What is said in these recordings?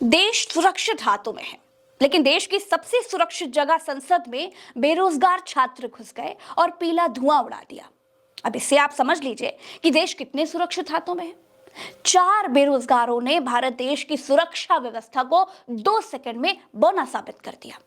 देश सुरक्षित हाथों में है, लेकिन देश की सबसे सुरक्षित जगह संसद में बेरोजगार छात्र घुस गए और पीला धुआं उड़ा दिया। अब इससे आप समझ लीजिए कि देश कितने सुरक्षित हाथों में है। 4 बेरोजगारों ने भारत देश की सुरक्षा व्यवस्था को 2 सेकंड में बौना साबित कर दिया।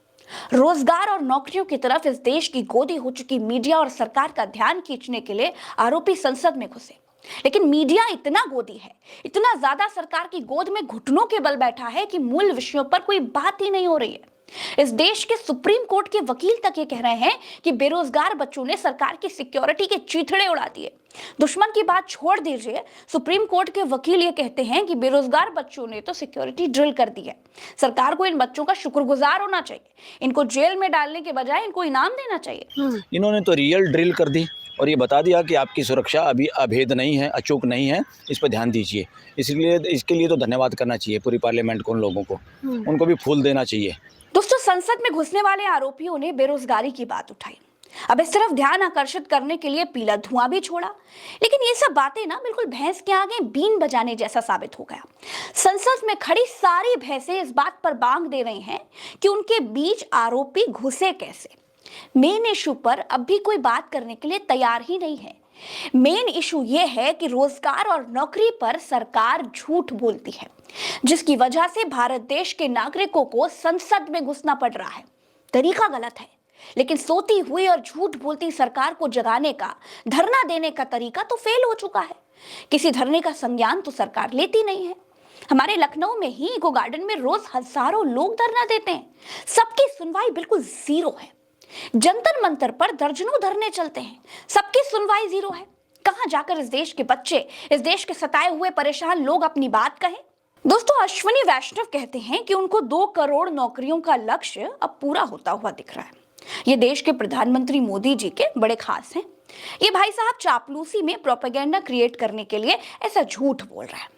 रोजगार और नौकरियों की तरफ इस देश की गोदी हो चुकी मीडिया और सरकार का ध्यान खींचने के लिए आरोपी संसद में घुसे। लेकिन मीडिया इतना गोदी है, इतना ज्यादा सरकार की गोद में घुटनों के बल बैठा है कि मूल विषयों पर कोई बात ही नहीं हो रही है। इस देश के सुप्रीम कोर्ट के वकील तक ये कह रहे हैं कि बेरोजगार बच्चों ने सरकार की सिक्योरिटी के चीथड़े उड़ा दिए। दुश्मन की बात छोड़ दीजिए, सुप्रीम कोर्ट के वकील ये कहते हैं कि बेरोजगार बच्चों ने तो सिक्योरिटी ड्रिल कर दी है। सरकार को इन बच्चों का शुक्रगुजार होना चाहिए। इनको जेल में डालने के बजाय इनको इनाम देना चाहिए। इन्होंने तो रियल ड्रिल कर दी और ये बता दिया कि आपकी सुरक्षा अभी अभेद नहीं है, अचूक नहीं है, इस पर ध्यान दीजिए। इसलिए इसके लिए तो धन्यवाद करना चाहिए पूरी पार्लियामेंट को, उन लोगों को, उनको भी फूल देना चाहिए। दोस्तों, संसद में घुसने वाले आरोपियों ने बेरोजगारी की बात उठाई। अब इस तरफ ध्यान आकर्षित करने के लिए पीला धुआं भी छोड़ा। लेकिन ये सब बातें ना बिल्कुल भैंस के आगे बीन बजाने जैसा साबित हो गया। संसद में खड़ी सारी भैंसें इस बात पर बांग दे रही हैं कि उनके बीच आरोपी घुसे कैसे। मेन इशू पर अब भी कोई बात करने के लिए तैयार ही नहीं है। मेन इशू यह है कि रोजगार और नौकरी पर सरकार झूठ बोलती है, जिसकी वजह से भारत देश के नागरिकों को संसद में घुसना पड़ रहा है। तरीका गलत है, लेकिन सोती हुई और झूठ बोलती सरकार को जगाने का, धरना देने का तरीका तो फेल हो चुका है। किसी धरने का संज्ञान तो सरकार लेती नहीं है। हमारे लखनऊ में ही इको गार्डन में रोज हजारों लोग धरना देते हैं, सबकी सुनवाई बिल्कुल जीरो है। जंतर मंतर पर दर्जनों धरने चलते हैं, सबकी सुनवाई जीरो है। कहां जाकर इस देश के बच्चे, इस देश के सताए हुए परेशान लोग अपनी बात कहें। दोस्तों, अश्विनी वैष्णव कहते हैं कि उनको 2 करोड़ नौकरियों का लक्ष्य अब पूरा होता हुआ दिख रहा है। ये देश के प्रधानमंत्री मोदी जी के बड़े खास हैं। ये भाई साहब चापलूसी में प्रोपेगेंडा क्रिएट करने के लिए ऐसा झूठ बोल रहा है।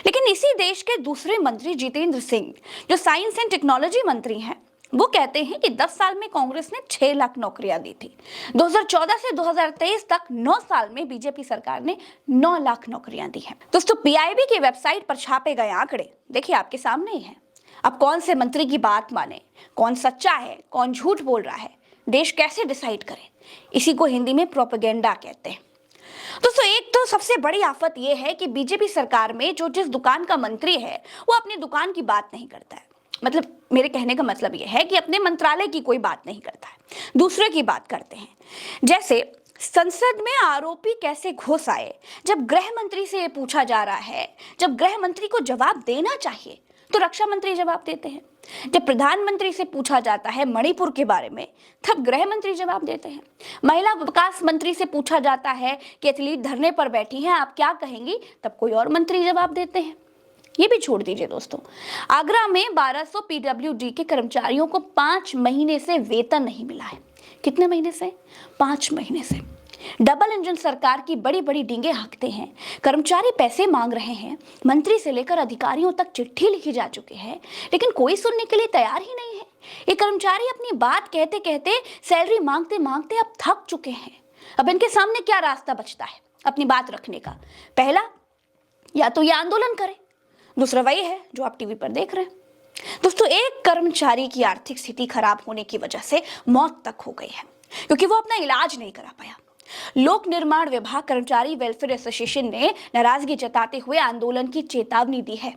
लेकिन इसी देश के दूसरे मंत्री जितेंद्र सिंह, जो साइंस एंड टेक्नोलॉजी मंत्री हैं, वो कहते हैं कि 10 साल में कांग्रेस ने 6 लाख नौकरियां दी थी। 2014 से 2023 तक 9 साल में बीजेपी सरकार ने 9 लाख नौकरियां दी हैं। दोस्तों, पीआईबी की वेबसाइट पर छापे गए आंकड़े देखिए आपके सामने ही हैं। अब कौन से मंत्री की बात माने, कौन सच्चा है, कौन झूठ बोल रहा है, देश कैसे डिसाइड करे? इसी को हिंदी में प्रोपेगेंडा कहते हैं। दोस्तों, एक तो सबसे बड़ी आफत यह है कि बीजेपी सरकार में जो जिस दुकान का मंत्री है, वो अपनी दुकान की बात नहीं करता है। मतलब मेरे कहने का मतलब यह है कि अपने मंत्रालय की कोई बात नहीं करता है, दूसरे की बात करते हैं। जैसे संसद में आरोपी कैसे घुस आए, जब गृह मंत्री से यह पूछा जा रहा है, जब गृह मंत्री को जवाब देना चाहिए तो रक्षा मंत्री जवाब देते हैं। जब प्रधानमंत्री से पूछा जाता है मणिपुर के बारे में, तब गृह मंत्री जवाब देते हैं। महिला विकास मंत्री से पूछा जाता है कि एथलीट धरने पर बैठी हैं, आप क्या कहेंगी, तब कोई और मंत्री जवाब देते हैं। ये भी छोड़ दीजिए दोस्तों, आगरा में 1200 पीडब्ल्यूडी के कर्मचारियों को 5 महीने से वेतन नहीं मिला है। कितने महीने से? 5 महीने से। डबल इंजन सरकार की बड़ी बड़ी डींगे हाँकते हैं, कर्मचारी पैसे मांग रहे हैं, मंत्री से लेकर अधिकारियों तक चिट्ठी लिखी जा चुकी है, लेकिन कोई सुनने के लिए तैयार ही नहीं है। ये कर्मचारी अपनी बात कहते कहते, सैलरी मांगते मांगते अब थक चुके हैं। अब इनके सामने क्या रास्ता बचता है अपनी बात रखने का? पहला, या तो ये आंदोलन करें, दूसरा वही है जो आप टीवी पर देख रहे हैं। दोस्तों, एक कर्मचारी की आर्थिक स्थिति खराब होने की वजह से मौत तक हो गई है, क्योंकि वो अपना इलाज नहीं करा पाया। लोक निर्माण विभाग कर्मचारी वेलफेयर एसोसिएशन ने नाराजगी जताते हुए आंदोलन की चेतावनी दी है।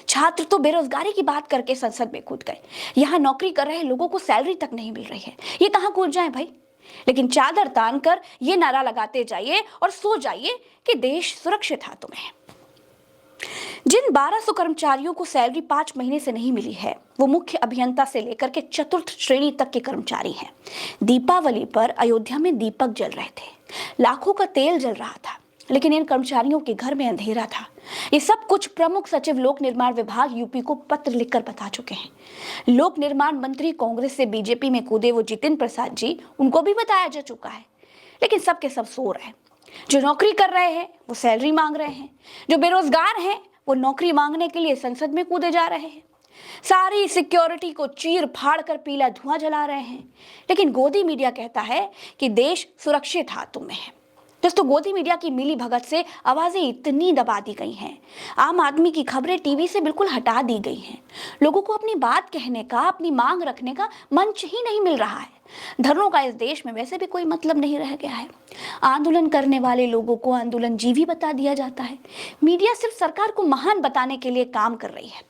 छात्र तो बेरोजगारी की बात करके संसद में कूद गए, यहाँ नौकरी कर रहे लोगों को सैलरी तक नहीं मिल रही है, ये कहाँ कूद जाए भाई? लेकिन चादर तान कर ये नारा लगाते जाइए और सो जाइए कि देश सुरक्षित हाथों में है। जिन 1200 कर्मचारियों को सैलरी 5 महीने से नहीं मिली है, वो मुख्य अभियंता से लेकर के चतुर्थ श्रेणी तक के कर्मचारी हैं। दीपावली पर अयोध्या में दीपक जल रहे थे, लाखों का तेल जल रहा था, लेकिन इन कर्मचारियों के घर में अंधेरा था। ये सब कुछ प्रमुख सचिव लोक निर्माण विभाग यूपी को पत्र लिखकर बता चुके हैं। लोक निर्माण मंत्री कांग्रेस से बीजेपी में कूदे वो जितिन प्रसाद जी, उनको भी बताया जा चुका है, लेकिन सबके सब सो रहे हैं। जो नौकरी कर रहे हैं वो सैलरी मांग रहे हैं, जो बेरोजगार हैं वो नौकरी मांगने के लिए संसद में कूदे जा रहे हैं। सारी सिक्योरिटी को चीर फाड़ कर पीला धुआं जला रहे हैं, लेकिन गोदी मीडिया कहता है कि देश सुरक्षित हाथों में है। दोस्तों, गोदी मीडिया की मिली भगत से आवाजें इतनी दबा दी गई हैं, आम आदमी की खबरें टीवी से बिल्कुल हटा दी गई हैं। लोगों को अपनी बात कहने का, अपनी मांग रखने का मंच ही नहीं मिल रहा है। धरनों का इस देश में वैसे भी कोई मतलब नहीं रह गया है। आंदोलन करने वाले लोगों को आंदोलन जीवी बता दिया जाता है। मीडिया सिर्फ सरकार को महान बताने के लिए काम कर रही है।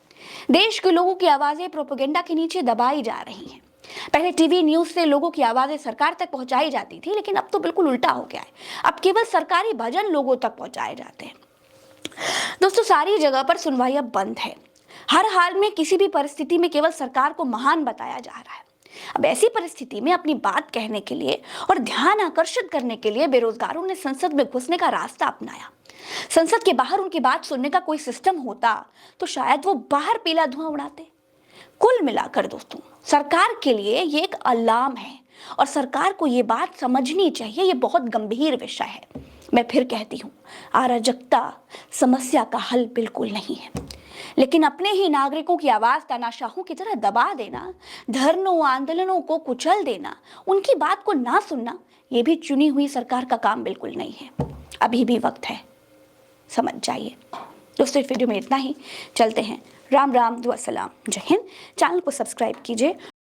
देश के लोगों की आवाजें प्रोपेगेंडा के नीचे दबाई जा रही हैं। पहले टीवी न्यूज से लोगों की आवाजें सरकार तक पहुंचाई जाती थी, लेकिन अब तो बिल्कुल उल्टा हो गया है। अब केवल सरकारी भजन लोगों तक पहुंचाए जाते हैं। दोस्तों, सारी जगह पर सुनवाई अब बंद है। हर हाल में, किसी भी परिस्थिति में केवल सरकार को महान बताया जा रहा है। अब ऐसी परिस्थिति में अपनी बात कहने के लिए और ध्यान आकर्षित करने के लिए बेरोजगारों ने संसद में घुसने का रास्ता अपनाया। संसद के बाहर उनकी बात सुनने का कोई सिस्टम होता तो शायद वो बाहर पीला धुआं उड़ाते। कुल मिलाकर दोस्तों, सरकार के लिए ये एक अलार्म है और सरकार को ये बात समझनी चाहिए। ये बहुत गंभीर विषय है। मैं फिर कहती हूँ, अराजकता समस्या का हल बिल्कुल नहीं है, लेकिन अपने ही नागरिकों की आवाज तानाशाहों की तरह दबा देना, धरनों आंदोलनों को कुचल देना, उनकी बात को ना सुनना, ये भी चुनी हुई सरकार का काम बिल्कुल नहीं है। अभी भी वक्त है, समझ जाइए। दोस्तों, इस वीडियो में इतना ही। चलते हैं। राम राम, दुआ सलाम, जय हिंद। चैनल को सब्सक्राइब कीजिए